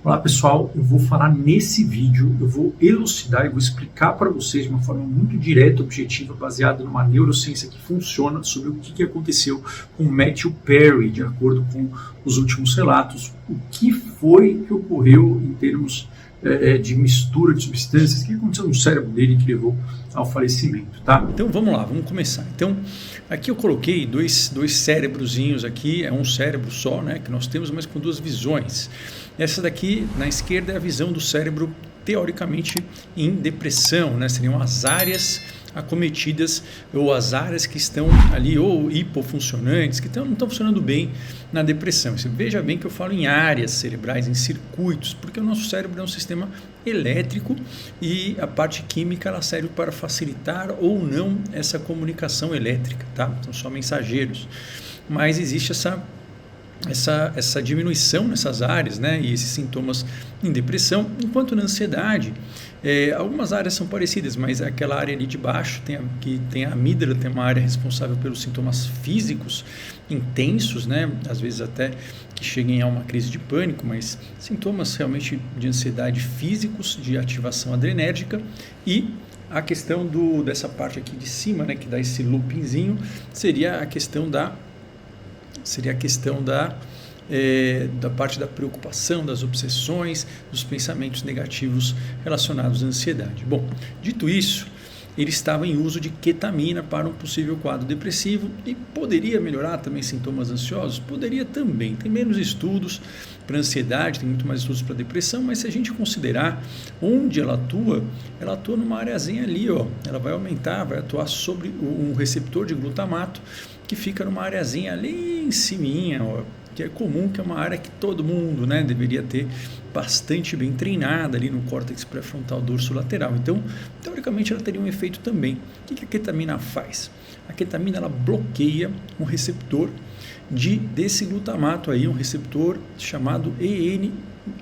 Olá pessoal, eu vou falar nesse vídeo, eu vou elucidar e vou explicar para vocês de uma forma muito direta, objetiva, baseada numa neurociência que funciona sobre o que aconteceu com Matthew Perry, de acordo com os últimos relatos, o que foi que ocorreu em termos de mistura de substâncias, o que aconteceu no cérebro dele que levou ao falecimento, tá? Então vamos lá, vamos começar. Então, aqui eu coloquei dois cérebrozinhos aqui, é um cérebro só, né, que nós temos, mas com duas visões. Essa daqui, na esquerda, é a visão do cérebro, teoricamente, em depressão, né? Seriam as áreas acometidas ou as áreas que estão ali ou hipofuncionantes, que não estão funcionando bem na depressão. Você veja bem que eu falo em áreas cerebrais, em circuitos, porque o nosso cérebro é um sistema elétrico e a parte química ela serve para facilitar ou não essa comunicação elétrica, tá? São só mensageiros. Mas existe essa diminuição nessas áreas, né, e esses sintomas em depressão, enquanto na ansiedade, algumas áreas são parecidas, mas aquela área ali de baixo, que tem a amígdala, tem uma área responsável pelos sintomas físicos intensos, né, às vezes até que cheguem a uma crise de pânico, mas sintomas realmente de ansiedade físicos, de ativação adrenérgica, e a questão dessa parte aqui de cima, né, que dá esse loopingzinho, seria a questão da parte da preocupação, das obsessões, dos pensamentos negativos relacionados à ansiedade. Bom, dito isso, ele estava em uso de ketamina para um possível quadro depressivo e poderia melhorar também sintomas ansiosos? Poderia também. Tem menos estudos para ansiedade, tem muito mais estudos para depressão, mas se a gente considerar onde ela atua numa areazinha ali, ó. Ela vai aumentar, vai atuar sobre um receptor de glutamato que fica numa areazinha ali em ciminha, ó, que é comum, que é uma área que todo mundo, né, deveria ter bastante bem treinada ali no córtex pré-frontal dorsolateral. Então, teoricamente, ela teria um efeito também. O que a ketamina faz? A ketamina ela bloqueia um receptor desse glutamato aí, um receptor chamado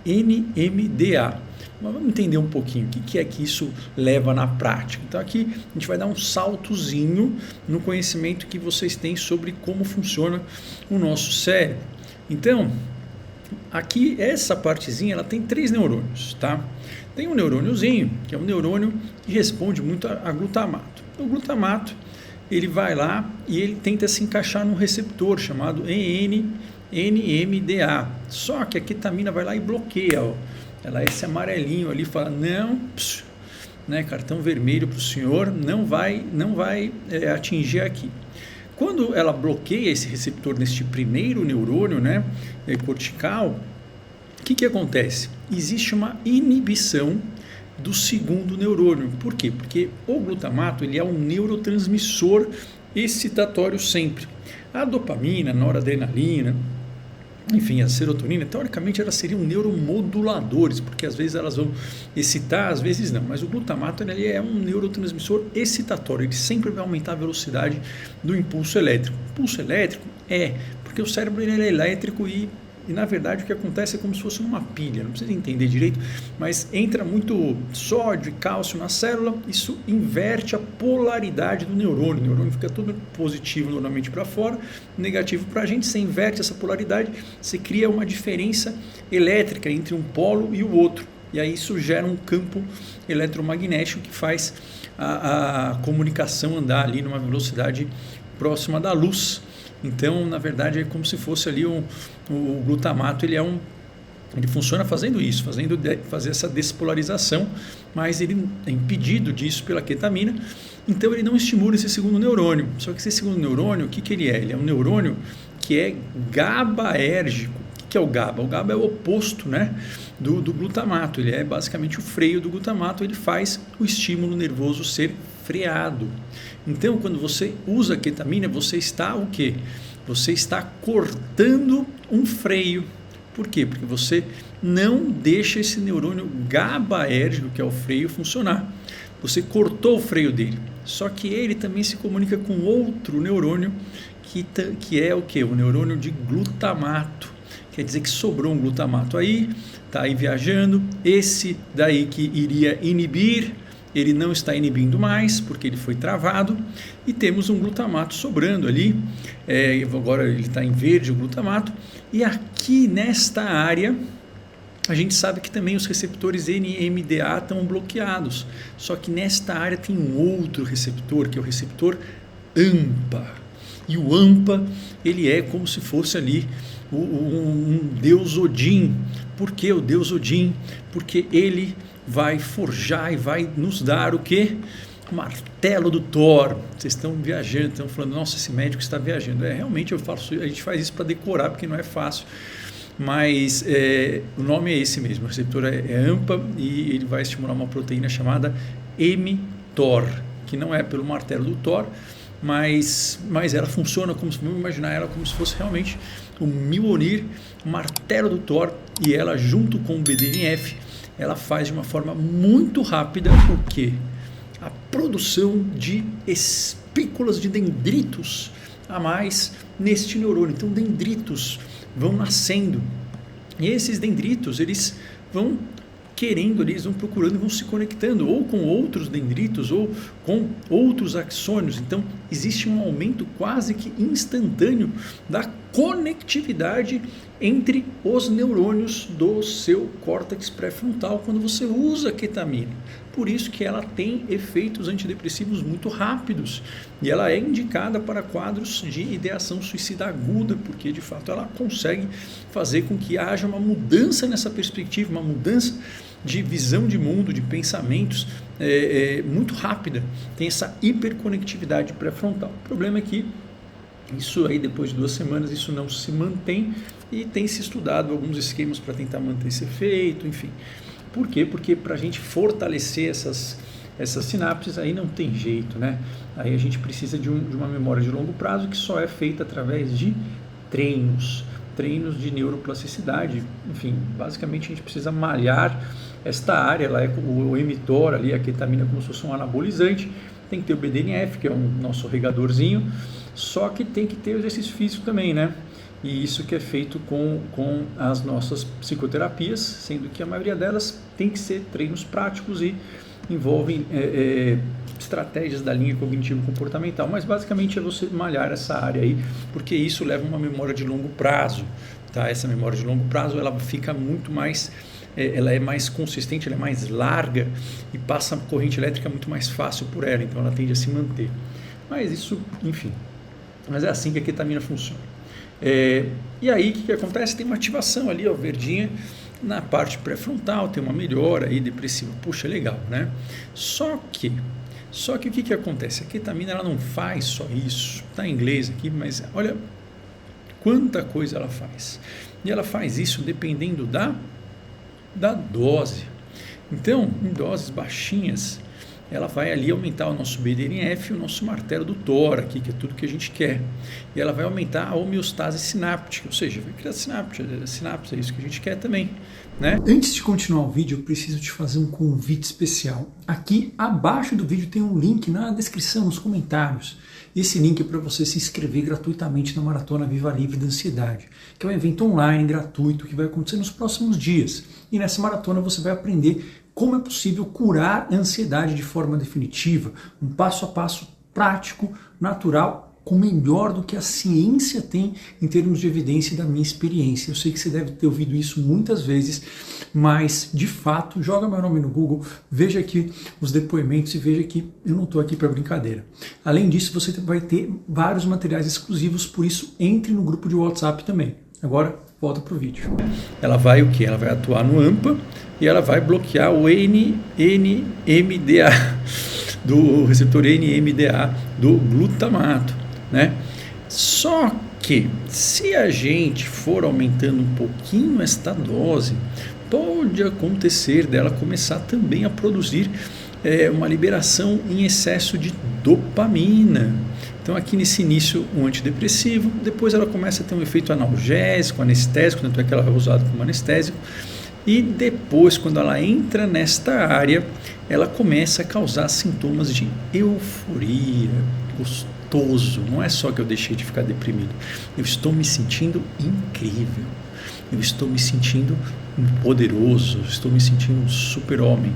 NMDA. Mas vamos entender um pouquinho o que é que isso leva na prática. Então aqui a gente vai dar um saltozinho no conhecimento que vocês têm sobre como funciona o nosso cérebro. Então, aqui essa partezinha ela tem 3 neurônios, tá? Tem um neurôniozinho, que é um neurônio que responde muito a glutamato. O glutamato, ele vai lá e ele tenta se encaixar num receptor chamado NMDA. Só que a ketamina vai lá e bloqueia, ó. Ela é esse amarelinho ali, fala, não, né, cartão vermelho para o senhor, não vai atingir aqui. Quando ela bloqueia esse receptor neste primeiro neurônio, né, cortical, o que acontece? Existe uma inibição do segundo neurônio. Por quê? Porque o glutamato ele é um neurotransmissor excitatório sempre. A dopamina, a noradrenalina, enfim, a serotonina, teoricamente elas seriam neuromoduladores, porque às vezes elas vão excitar, às vezes não, mas o glutamato ele é um neurotransmissor excitatório, ele sempre vai aumentar a velocidade do impulso elétrico. O impulso elétrico porque o cérebro ele é elétrico e na verdade o que acontece é como se fosse uma pilha, não precisa entender direito, mas entra muito sódio e cálcio na célula, isso inverte a polaridade do neurônio, o neurônio fica todo positivo normalmente para fora, negativo para a gente, você inverte essa polaridade, você cria uma diferença elétrica entre um polo e o outro, e aí isso gera um campo eletromagnético que faz a comunicação andar ali numa velocidade próxima da luz. Então, na verdade, é como se fosse ali o glutamato, ele funciona fazendo isso, fazer essa despolarização, mas ele é impedido disso pela ketamina, então ele não estimula esse segundo neurônio. Só que esse segundo neurônio, o que ele é? Ele é um neurônio que é GABAérgico. O que é o GABA? O GABA é o oposto, né, do glutamato, ele é basicamente o freio do glutamato, ele faz o estímulo nervoso ser freado. Então, quando você usa a ketamina, você está o quê? Você está cortando um freio. Por quê? Porque você não deixa esse neurônio GABAérgico, que é o freio, funcionar. Você cortou o freio dele. Só que ele também se comunica com outro neurônio, que é o quê? O neurônio de glutamato. Quer dizer que sobrou um glutamato aí, está aí viajando. Esse daí que iria inibir, ele não está inibindo mais, porque ele foi travado, e temos um glutamato sobrando ali, agora ele está em verde o glutamato, e aqui nesta área A gente sabe que também os receptores NMDA estão bloqueados, só que nesta área tem um outro receptor, que é o receptor AMPA. E o AMPA, ele é como se fosse ali um deus Odin. Por que o deus Odin? Porque ele vai forjar e vai nos dar o quê? O martelo do Thor. Vocês estão viajando, estão falando, nossa, esse médico está viajando. Realmente a gente faz isso para decorar, porque não é fácil. Mas o nome é esse mesmo, o receptor é AMPA e ele vai estimular uma proteína chamada mTOR, que não é pelo martelo do Thor, mas ela funciona como se, vamos imaginar ela como se fosse realmente o Mjolnir, o martelo do Thor, e ela junto com o BDNF, ela faz de uma forma muito rápida o quê? A produção de espículas de dendritos a mais neste neurônio. Então, dendritos vão nascendo, e esses dendritos eles vão querendo, eles vão procurando, vão se conectando ou com outros dendritos ou com outros axônios. Então existe um aumento quase que instantâneo da conectividade entre os neurônios do seu córtex pré-frontal quando você usa ketamina. Por isso que ela tem efeitos antidepressivos muito rápidos e ela é indicada para quadros de ideação suicida aguda, porque de fato ela consegue fazer com que haja uma mudança nessa perspectiva, uma mudança de visão de mundo, de pensamentos muito rápida. Tem essa hiperconectividade pré-frontal. O problema é que isso aí, depois de 2 semanas, isso não se mantém e tem se estudado alguns esquemas para tentar manter esse efeito, enfim. Por quê? Porque para a gente fortalecer essas sinapses aí não tem jeito, né? Aí a gente precisa de uma memória de longo prazo que só é feita através de treinos de neuroplasticidade. Enfim, basicamente a gente precisa malhar esta área, lá é o mTOR ali, a ketamina como se fosse um anabolizante, tem que ter o BDNF, que é o nosso regadorzinho, só que tem que ter o exercício físico também, né? E isso que é feito com as nossas psicoterapias, sendo que a maioria delas tem que ser treinos práticos e envolvem estratégias da linha cognitivo-comportamental, mas basicamente é você malhar essa área aí, porque isso leva uma memória de longo prazo, tá? Essa memória de longo prazo, ela fica muito mais, ela é mais consistente, ela é mais larga e passa a corrente elétrica muito mais fácil por ela, então ela tende a se manter. Mas isso, enfim, mas é assim que a ketamina funciona. E aí o que acontece? Tem uma ativação ali, ó, verdinha, na parte pré-frontal, tem uma melhora aí depressiva. Puxa, legal, né? Só que o que acontece? A ketamina ela não faz só isso, está em inglês aqui, mas olha quanta coisa ela faz. E ela faz isso dependendo da dose. Então, em doses baixinhas, ela vai ali aumentar o nosso BDNF e o nosso martelo do Thor aqui, que é tudo que a gente quer. E ela vai aumentar a homeostase sináptica, ou seja, vai criar sinapse, é isso que a gente quer também, né? Antes de continuar o vídeo, eu preciso te fazer um convite especial. Aqui abaixo do vídeo tem um link na descrição, nos comentários. Esse link é para você se inscrever gratuitamente na Maratona Viva Livre da Ansiedade, que é um evento online gratuito que vai acontecer nos próximos dias. E nessa maratona você vai aprender como é possível curar a ansiedade de forma definitiva, um passo a passo prático, natural, com melhor do que a ciência tem em termos de evidência da minha experiência. Eu sei que você deve ter ouvido isso muitas vezes, mas de fato, joga meu nome no Google, veja aqui os depoimentos e veja que eu não estou aqui para brincadeira. Além disso, você vai ter vários materiais exclusivos, por isso entre no grupo de WhatsApp também. Agora, volta para o vídeo. Ela vai o quê? Ela vai atuar no AMPA e ela vai bloquear o NMDA, do receptor NMDA do glutamato, né? Só que se a gente for aumentando um pouquinho esta dose, pode acontecer dela começar também a produzir uma liberação em excesso de dopamina. Então aqui nesse início um antidepressivo, depois ela começa a ter um efeito analgésico, anestésico, tanto é que ela é usada como anestésico, e depois quando ela entra nesta área, ela começa a causar sintomas de euforia, gostoso. Não é só que eu deixei de ficar deprimido, eu estou me sentindo incrível, eu estou me sentindo poderoso, estou me sentindo um super-homem,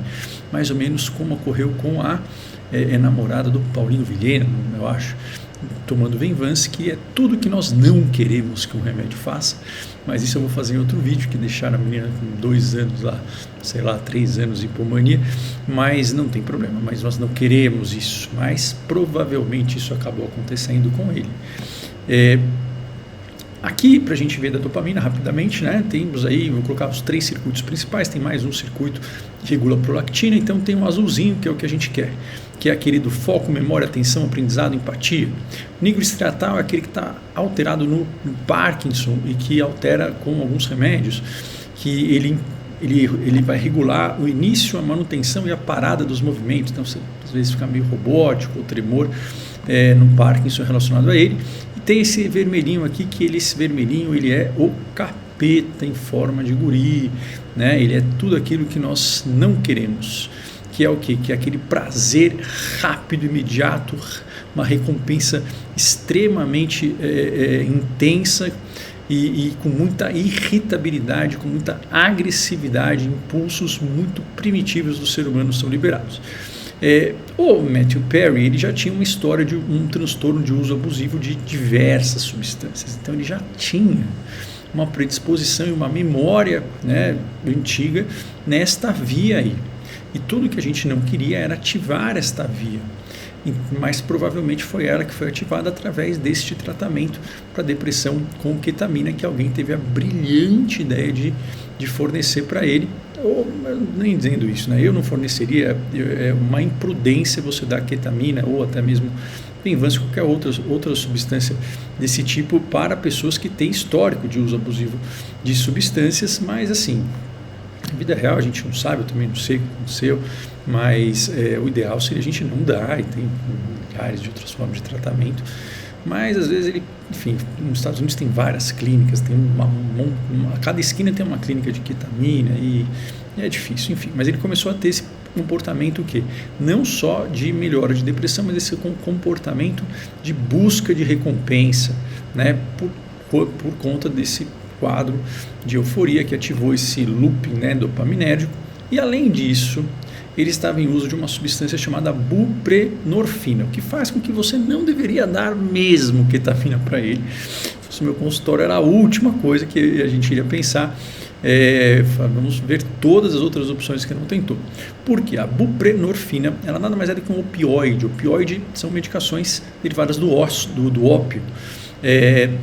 mais ou menos como ocorreu com a namorada do Paulinho Vilhena, eu acho, tomando Venvance, que é tudo que nós não queremos que um remédio faça, mas isso eu vou fazer em outro vídeo, que deixaram a menina com 2 anos lá, sei lá, 3 anos de hipomania, mas não tem problema, mas nós não queremos isso, mas provavelmente isso acabou acontecendo com ele. Aqui, para a gente ver da dopamina rapidamente, né, temos aí, vou colocar os 3 circuitos principais, tem mais um circuito que regula a prolactina, então tem um azulzinho, que é o que a gente quer, que é aquele do foco, memória, atenção, aprendizado, empatia. O nigroestriatal é aquele que está alterado no Parkinson e que altera com alguns remédios, que ele vai regular o início, a manutenção e a parada dos movimentos, então você às vezes fica meio robótico ou tremor no Parkinson relacionado a ele. E tem esse vermelhinho aqui, que esse vermelhinho ele é o capeta em forma de guri, né? Ele é tudo aquilo que nós não queremos, que é o quê? Que é aquele prazer rápido, imediato, uma recompensa extremamente intensa e com muita irritabilidade, com muita agressividade, impulsos muito primitivos do ser humano são liberados. O Matthew Perry ele já tinha uma história de um transtorno de uso abusivo de diversas substâncias, então ele já tinha uma predisposição e uma memória, né, antiga nesta via aí. E tudo que a gente não queria era ativar esta via, mas provavelmente foi ela que foi ativada através deste tratamento para depressão com ketamina, que alguém teve a brilhante ideia de fornecer para ele, ou nem dizendo isso, né? Eu não forneceria, é uma imprudência você dar ketamina ou até mesmo Venvance, qualquer outra substância desse tipo para pessoas que têm histórico de uso abusivo de substâncias, mas assim, na vida real a gente não sabe, eu também não sei o que aconteceu, mas o ideal seria a gente não dar, e tem milhares de outras formas de tratamento, mas às vezes ele, enfim, nos Estados Unidos tem várias clínicas, tem cada esquina tem uma clínica de ketamina e é difícil, enfim, mas ele começou a ter esse comportamento que não só de melhora de depressão, mas esse comportamento de busca de recompensa, né, por conta desse quadro de euforia que ativou esse looping, né, dopaminérgico. E além disso, ele estava em uso de uma substância chamada buprenorfina, o que faz com que você não deveria dar mesmo ketamina para ele. Se fosse meu consultório, era a última coisa que a gente iria pensar. Vamos ver todas as outras opções que não tentou. Porque a buprenorfina, ela nada mais é do que um opioide. Opioide são medicações derivadas do ópio.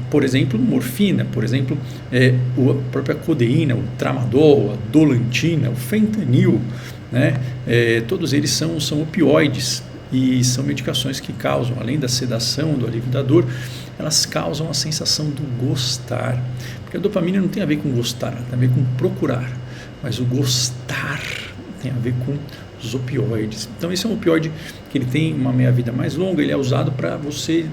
Por exemplo, morfina, por exemplo, a própria codeína, o tramadol, a dolantina, o fentanil, né? Todos eles são opioides e são medicações que causam, além da sedação, do alívio da dor, elas causam a sensação do gostar, porque a dopamina não tem a ver com gostar, tem a ver com procurar, mas o gostar tem a ver com os opioides. Então esse é um opioide que ele tem uma meia-vida mais longa, ele é usado para você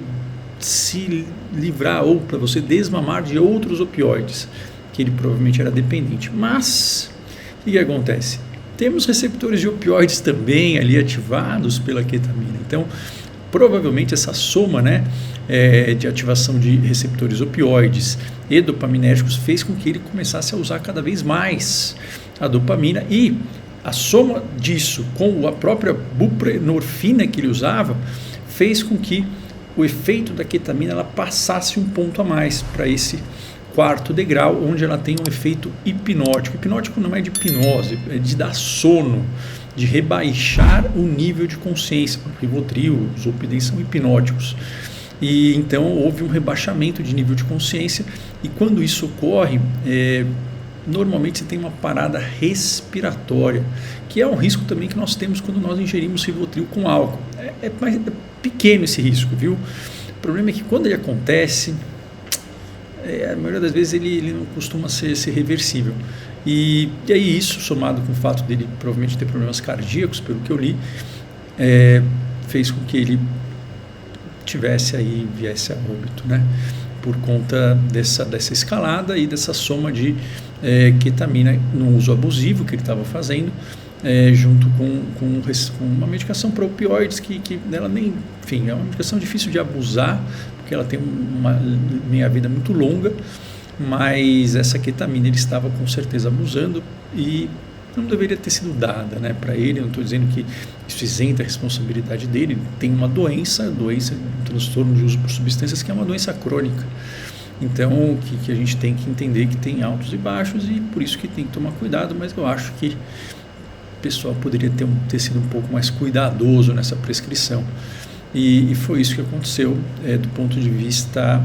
se livrar ou para você desmamar de outros opioides, que ele provavelmente era dependente. Mas o que acontece? Temos receptores de opioides também ali ativados pela ketamina. Então, provavelmente essa soma, né, de ativação de receptores opioides e dopaminérgicos fez com que ele começasse a usar cada vez mais a dopamina, e a soma disso com a própria buprenorfina que ele usava fez com que o efeito da ketamina ela passasse um ponto a mais para esse quarto degrau, onde ela tem um efeito hipnótico. Hipnótico não é de hipnose, é de dar sono, de rebaixar o nível de consciência. O Rivotril, os Zolpidem são hipnóticos. E então houve um rebaixamento de nível de consciência, e quando isso ocorre, normalmente você tem uma parada respiratória, que é um risco também que nós temos quando nós ingerimos Rivotril com álcool. É pequeno esse risco, viu? O problema é que quando ele acontece, a maioria das vezes ele não costuma ser reversível. E aí isso, somado com o fato dele provavelmente ter problemas cardíacos, pelo que eu li, fez com que ele viesse a óbito, né? Por conta dessa escalada e dessa soma de ketamina no uso abusivo que ele estava fazendo, junto com uma medicação para opioides que ela nem, enfim, é uma medicação difícil de abusar, porque ela tem uma meia-vida muito longa, mas essa ketamina ele estava com certeza abusando, e não deveria ter sido dada, né, para ele. Eu não estou dizendo que isso isenta a responsabilidade dele. Ele tem uma doença, um transtorno de uso por substâncias, que é uma doença crônica. Então, que a gente tem que entender que tem altos e baixos, e por isso que tem que tomar cuidado, mas eu acho que o pessoal poderia ter sido um pouco mais cuidadoso nessa prescrição. E foi isso que aconteceu do ponto de vista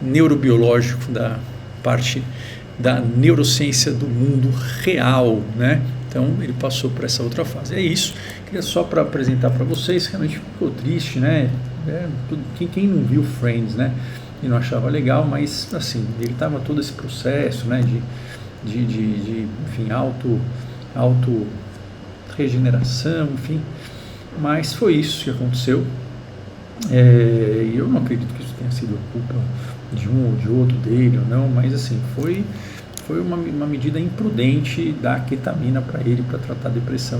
neurobiológico, da parte da neurociência do mundo real, né? Então ele passou por essa outra fase. É isso, queria só para apresentar para vocês. Realmente ficou triste, né? Quem não viu Friends, né, e não achava legal, mas assim, ele estava todo esse processo, né, de enfim, auto regeneração, enfim, mas foi isso que aconteceu. E eu não acredito que isso tenha sido culpa de um ou de outro, dele ou não, mas assim, foi uma medida imprudente dar ketamina para ele, para tratar depressão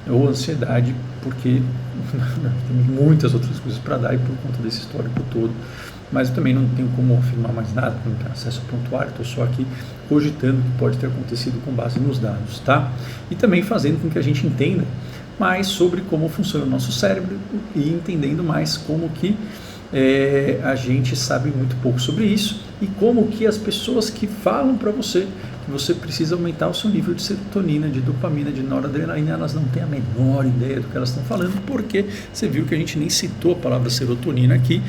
ou ansiedade, porque tem muitas outras coisas para dar, e por conta desse histórico todo. Mas eu também não tenho como afirmar mais nada, não tenho acesso ao prontuário, estou só aqui cogitando o que pode ter acontecido com base nos dados, tá? E também fazendo com que a gente entenda mais sobre como funciona o nosso cérebro, e entendendo mais como que a gente sabe muito pouco sobre isso, e como que as pessoas que falam para você que você precisa aumentar o seu nível de serotonina, de dopamina, de noradrenalina, elas não têm a menor ideia do que elas estão falando, porque você viu que a gente nem citou a palavra serotonina aqui,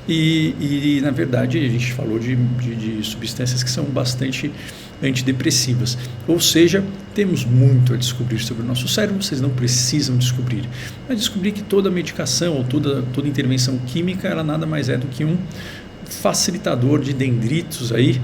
e na verdade a gente falou de substâncias que são bastante antidepressivas. Ou seja, temos muito a descobrir sobre o nosso cérebro. Vocês não precisam descobrir, mas descobrir que toda medicação ou toda intervenção química, ela nada mais é do que um facilitador de dendritos aí,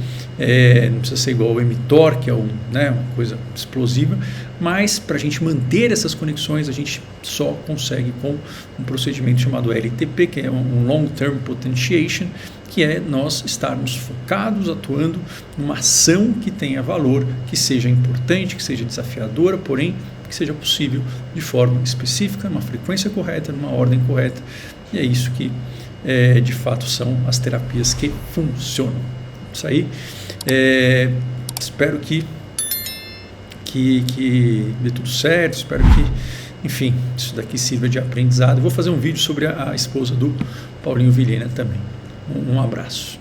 não precisa ser igual ao mTOR, que é uma coisa explosiva, mas para a gente manter essas conexões, a gente só consegue com um procedimento chamado LTP, que é um Long Term Potentiation, que é nós estarmos focados, atuando numa ação que tenha valor, que seja importante, que seja desafiadora, porém que seja possível de forma específica, numa frequência correta, numa ordem correta. E é isso que de fato são as terapias que funcionam. Isso aí, espero que dê tudo certo, espero que, enfim, isso daqui sirva de aprendizado. Eu vou fazer um vídeo sobre a esposa do Paulinho Vilhena também. Um abraço.